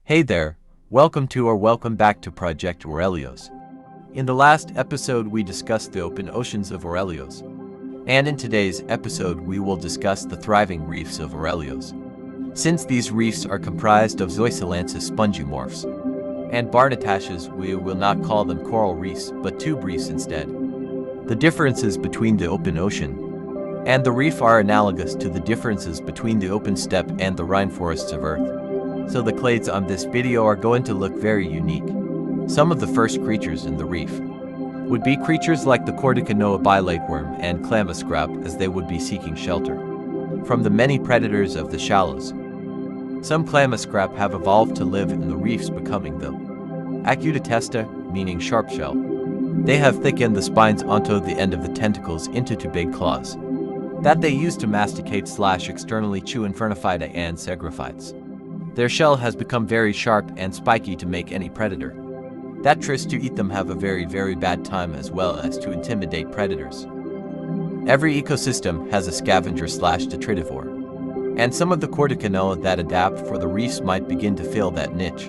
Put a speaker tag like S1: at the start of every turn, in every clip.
S1: Hey there, welcome back to Project Aurelios. In the last episode we discussed the open oceans of Aurelios. And in today's episode we will discuss the thriving reefs of Aurelios. Since these reefs are comprised of Zoysilanthus spongymorphs and barnataceae, we will not call them coral reefs but tube reefs instead. The differences between the open ocean and the reef are analogous to the differences between the open steppe and the rainforests of Earth. So the clades on this video are going to look very unique. Some of the first creatures in the reef would be creatures like the Corticanoa bilateworm and clamoscrap, as they would be seeking shelter from the many predators of the shallows. Some clamoscrap have evolved to live in the reefs, becoming the acutatesta, meaning sharp shell. They have thickened the spines onto the end of the tentacles into two big claws that they use to masticate / externally chew Infernophyta and Sagrophytes. Their shell has become very sharp and spiky to make any predator that tries to eat them have a very bad time, as well as to intimidate predators. Every ecosystem has a scavenger / detritivore, and some of the Corticanoa that adapt for the reefs might begin to fill that niche.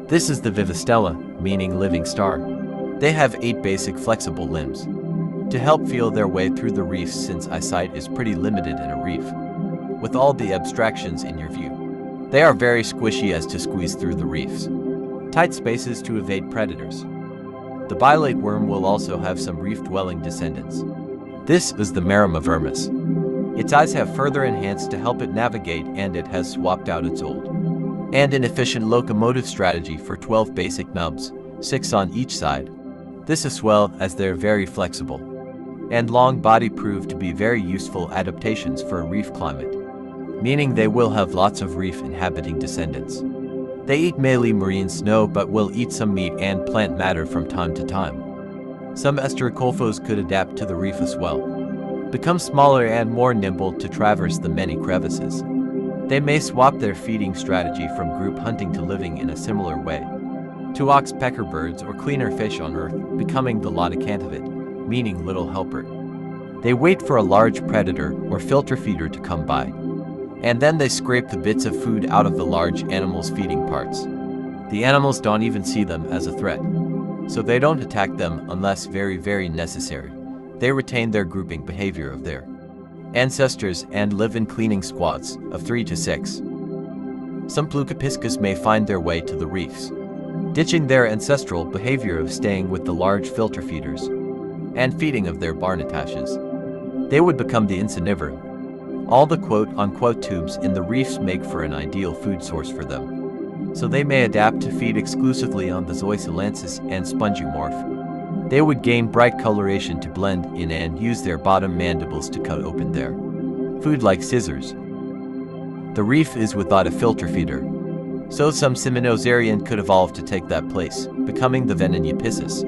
S1: This is the Vivistella, meaning living star. They have 8 basic flexible limbs to help feel their way through the reefs, since eyesight is pretty limited in a reef. With all the abstractions in your view, they are very squishy as to squeeze through the reefs. Tight spaces to evade predators. The bilateworm will also have some reef-dwelling descendants. This is the Maramavermis. Its eyes have further enhanced to help it navigate, and it has swapped out its old and inefficient locomotive strategy for 12 basic nubs, 6 on each side. This as well as their very flexible and long body prove to be very useful adaptations for a reef climate, meaning they will have lots of reef-inhabiting descendants. They eat mainly marine snow but will eat some meat and plant matter from time to time. Some Estercolphos could adapt to the reef as well, become smaller and more nimble to traverse the many crevices. They may swap their feeding strategy from group hunting to living in a similar way to oxpecker birds or cleaner fish on Earth, becoming the Lodocanthivid, meaning little helper. They wait for a large predator or filter feeder to come by, and then they scrape the bits of food out of the large animal's feeding parts. The animals don't even see them as a threat, so they don't attack them unless very necessary. They retain their grouping behavior of their ancestors and live in cleaning squads of 3 to 6. Some Pleucopiscus may find their way to the reefs, ditching their ancestral behavior of staying with the large filter feeders and feeding of their barnataceae. They would become the insanivorous. All the quote-unquote tubes in the reefs make for an ideal food source for them, so they may adapt to feed exclusively on the Zoysilanthus and spongymorph. They would gain bright coloration to blend in and use their bottom mandibles to cut open their food like scissors. The reef is without a filter feeder, so some Simonosarian could evolve to take that place, becoming the Veneniopiscis.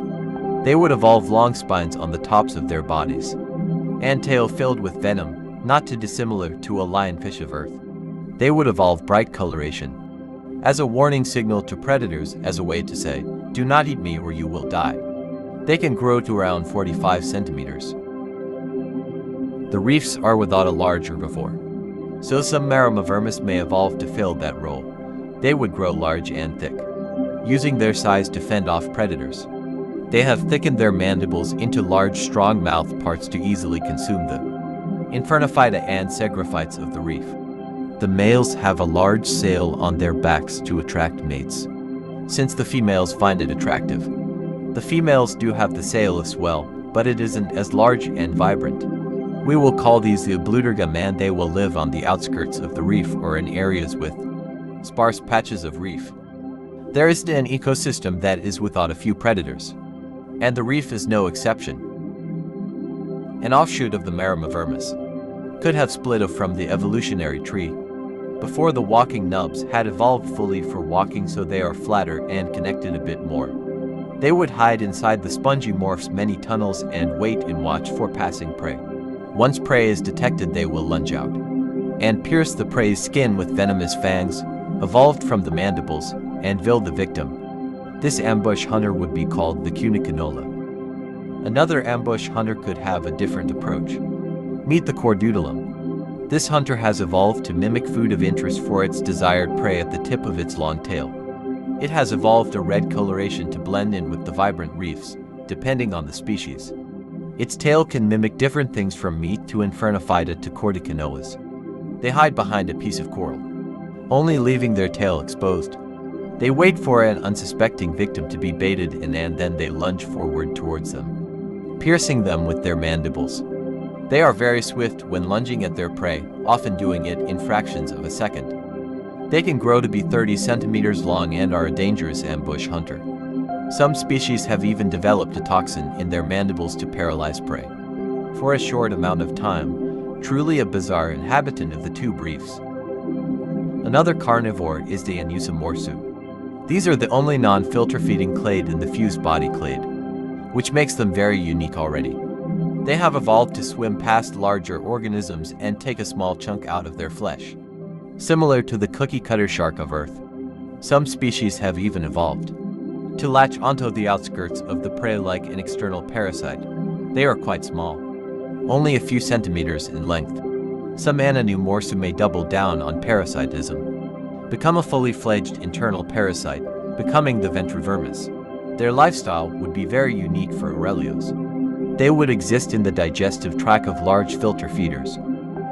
S1: They would evolve long spines on the tops of their bodies and tail filled with venom, not too dissimilar to a lionfish of Earth. They would evolve bright coloration as a warning signal to predators, as a way to say, "Do not eat me or you will die." They can grow to around 45 centimeters. The reefs are without a large herbivore, so some Maramavermis may evolve to fill that role. They would grow large and thick, using their size to fend off predators. They have thickened their mandibles into large, strong mouth parts to easily consume them. Infernophyta and Sagrophytes of the reef. The males have a large sail on their backs to attract mates, since the females find it attractive. The females do have the sail as well, but it isn't as large and vibrant. We will call these the Abludergum, and they will live on the outskirts of the reef or in areas with sparse patches of reef. There isn't an ecosystem that is without a few predators, and the reef is no exception. An offshoot of the Maramavermis could have split off from the evolutionary tree before the walking nubs had evolved fully for walking, so they are flatter and connected a bit more. They would hide inside the spongymorph's many tunnels and wait and watch for passing prey. Once prey is detected, they will lunge out and pierce the prey's skin with venomous fangs evolved from the mandibles and kill the victim. This ambush hunter would be called the Cunicanola. Another ambush hunter could have a different approach. Meet the Cordoodilum. This hunter has evolved to mimic food of interest for its desired prey at the tip of its long tail. It has evolved a red coloration to blend in with the vibrant reefs, depending on the species. Its tail can mimic different things from meat to infernophyta to corticanoas. They hide behind a piece of coral, only leaving their tail exposed. They wait for an unsuspecting victim to be baited in and then they lunge forward towards them, piercing them with their mandibles. They are very swift when lunging at their prey, often doing it in fractions of a second. They can grow to be 30 centimeters long and are a dangerous ambush hunter. Some species have even developed a toxin in their mandibles to paralyze prey. For a short amount of time, truly a bizarre inhabitant of the tube reefs. Another carnivore is the Anusimorsu. These are the only non-filter feeding clade in the fused body clade, which makes them very unique already. They have evolved to swim past larger organisms and take a small chunk out of their flesh. Similar to the cookie-cutter shark of Earth, some species have even evolved to latch onto the outskirts of the prey like an external parasite. They are quite small, only a few centimeters in length. Some Anusimorsu may double down on parasitism, become a fully fledged internal parasite, becoming the ventrivermis. Their lifestyle would be very unique for Aurelios. They would exist in the digestive tract of large filter feeders.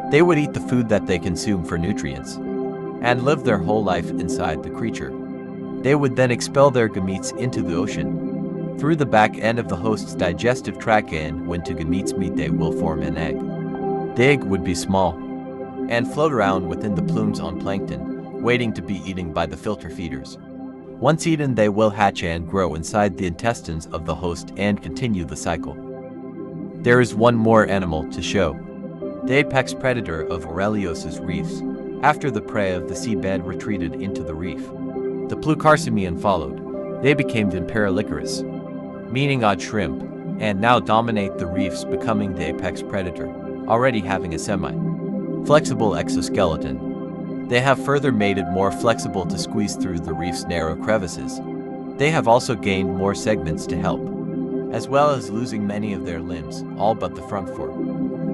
S1: They would eat the food that they consume for nutrients, and live their whole life inside the creature. They would then expel their gametes into the ocean, through the back end of the host's digestive tract, and when two gametes meet they will form an egg. The egg would be small, and float around within the plumes on plankton, waiting to be eaten by the filter feeders. Once eaten they will hatch and grow inside the intestines of the host and continue the cycle. There is one more animal to show. The apex predator of Aurelios's reefs, after the prey of the seabed retreated into the reef. The Plucarcimian followed. They became Vimperilicurus, meaning odd shrimp, and now dominate the reefs, becoming the apex predator, already having a semi-flexible exoskeleton. They have further made it more flexible to squeeze through the reef's narrow crevices. They have also gained more segments to help, as well as losing many of their limbs, all but the front four.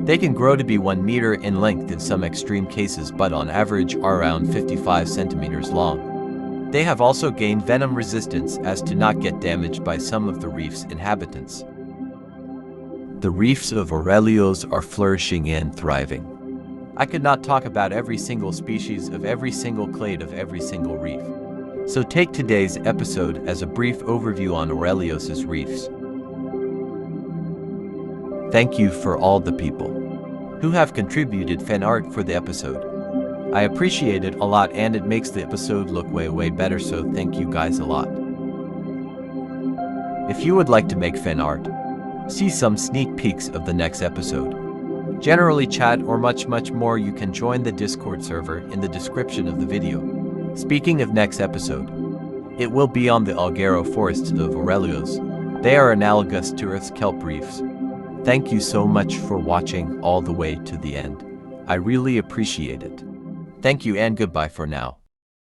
S1: They can grow to be 1 meter in length in some extreme cases, but on average are around 55 centimeters long. They have also gained venom resistance as to not get damaged by some of the reef's inhabitants. The reefs of Aurelios are flourishing and thriving. I could not talk about every single species of every single clade of every single reef. So take today's episode as a brief overview on Aurelios's reefs. Thank you for all the people who have contributed fan art for the episode. I appreciate it a lot and it makes the episode look way better, so thank you guys a lot. If you would like to make fan art, see some sneak peeks of the next episode, generally chat or much more, you can join the Discord server in the description of the video. Speaking of next episode, it will be on the Alghero forests of Aurelios. They are analogous to Earth's kelp reefs. Thank you so much for watching all the way to the end. I really appreciate it. Thank you and goodbye for now.